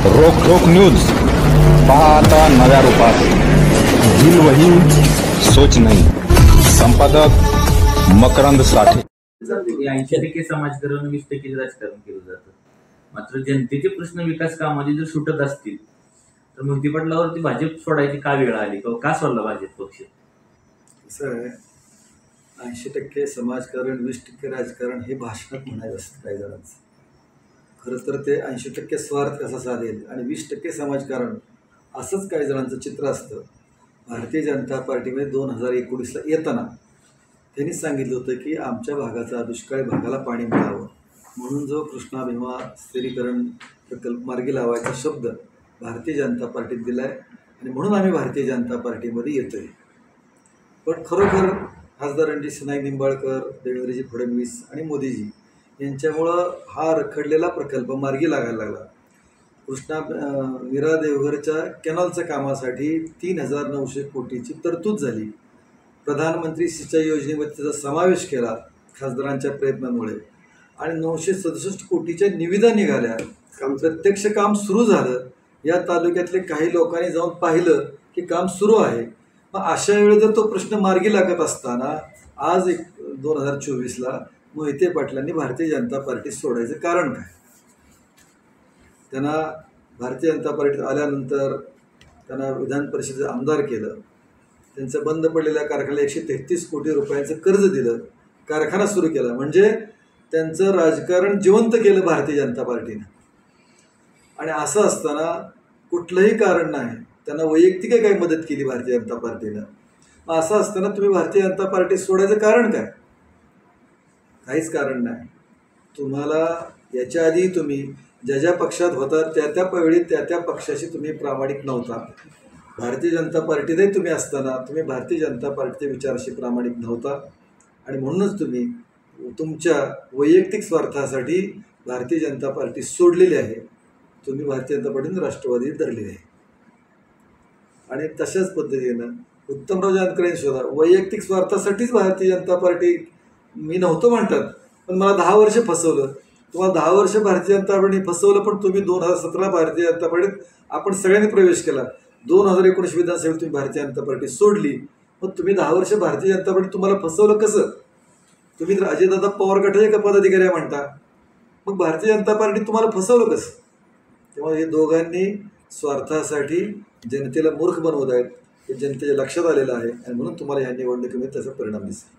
रोक न्यूज पहा आता नव्या रूपात। दिल वही सोच नहीं। संपादक मकरंद साठे। 80% समाजकारण 20% राजकारण केलं जातं। मात्र जनतेचे प्रश्न विकास कामाचे जर सुटत असतील तर मोहिते पाटलावरती भाजप सोडायची का वेळ आली, का सोडला भाजप पक्ष? असं आहे, 80% समाजकारण 20% राजकारण हे भाषणात म्हणायचं असतं काही जणांचं। खरं तर ते 80% स्वार्थ कसा साधेल आणि 20% समाजकारण असंच काही जणांचं चित्र असतं। भारतीय जनता पार्टीमध्ये 2019ला येताना त्यांनी सांगितलं होतं की आमच्या भागाचा दुष्काळी भागाला पाणी मिळावं म्हणून जो कृष्णा भीमा स्थिरीकरण प्रकल्प मार्गी लावायचा शब्द भारतीय जनता पार्टीत दिला आहे आणि म्हणून आम्ही भारतीय जनता पार्टीमध्ये येतो आहे। पण खरोखर खासदार रणजित नाईक निंबाळकर, देवेंद्रजी फडणवीस आणि मोदीजी यांच्यामुळं हा रखडलेला प्रकल्प मार्गी लागायला लागला। कृष्णा मीरा देवघरच्या कॅनॉलच्या कामासाठी 3,900 कोटीची तरतूद झाली। प्रधानमंत्री सिंचाई योजनेमध्ये त्याचा समावेश केला खासदारांच्या प्रयत्नांमुळे आणि 967 कोटीच्या निविदा निघाल्या। प्रत्यक्ष काम सुरू झालं। या तालुक्यातले काही लोकांनी जाऊन पाहिलं की काम सुरू आहे। मग अशा वेळी जर तो प्रश्न मार्गी लागत असताना आज 2024ला मोहिते पाटलांनी भारतीय जनता पार्टी सोडायचं कारण काय? त्यांना भारतीय जनता पार्टीत आल्यानंतर त्यांना विधान परिषदेचं आमदार केलं। त्यांचं बंद पडलेल्या कारखान्याला 133 कोटी रुपयांचं कर्ज दिलं, कारखाना सुरू केला। म्हणजे त्यांचं राजकारण जिवंत केलं भारतीय जनता पार्टीनं। आणि असं असताना कुठलंही कारण नाही, त्यांना वैयक्तिक काही मदत केली भारतीय जनता पार्टीनं। मग असं असताना तुम्ही भारतीय जनता पार्टी सोडायचं कारण काय? काहीच कारण नाही। तुम्हाला याच्या आधी तुम्ही ज्या पक्षात होता त्या वेळी त्या पक्षाशी तुम्ही प्रामाणिक नव्हता। भारतीय जनता पार्टीतही तुम्ही असताना तुम्ही भारतीय जनता पार्टीच्या विचाराशी प्रामाणिक नव्हता आणि म्हणूनच तुम्ही तुमच्या वैयक्तिक स्वार्थासाठी भारतीय जनता पार्टी सोडलेली आहे। तुम्ही भारतीय जनता पार्टीने राष्ट्रवादी धरलेली आहे आणि तशाच पद्धतीनं उत्तमराव जानकरांनी सुद्धा वैयक्तिक स्वार्थासाठीच भारतीय जनता पार्टी मी नव्हतो म्हणतात, पण मला 10 वर्ष फसवलं। तुम्हाला 10 वर्ष भारतीय जनता पार्टीने फसवलं, पण तुम्ही 2017 भारतीय जनता पार्टीत आपण सगळ्यांनी प्रवेश केला। 2019 विधानसभेत तुम्ही भारतीय जनता पार्टी सोडली। मग तुम्ही 10 वर्ष भारतीय जनता पार्टी तुम्हाला फसवलं कसं? तुम्ही तर अजितदादा पवार गटाचे का पदाधिकारी म्हणता, मग भारतीय जनता पार्टी तुम्हाला फसवलं कसं? तेव्हा हे दोघांनी स्वार्थासाठी जनतेला मूर्ख बनवत आहेत हे जनतेच्या लक्षात आलेलं आहे आणि म्हणून तुम्हाला या निवडणुकीमध्ये त्याचा परिणाम दिसेल।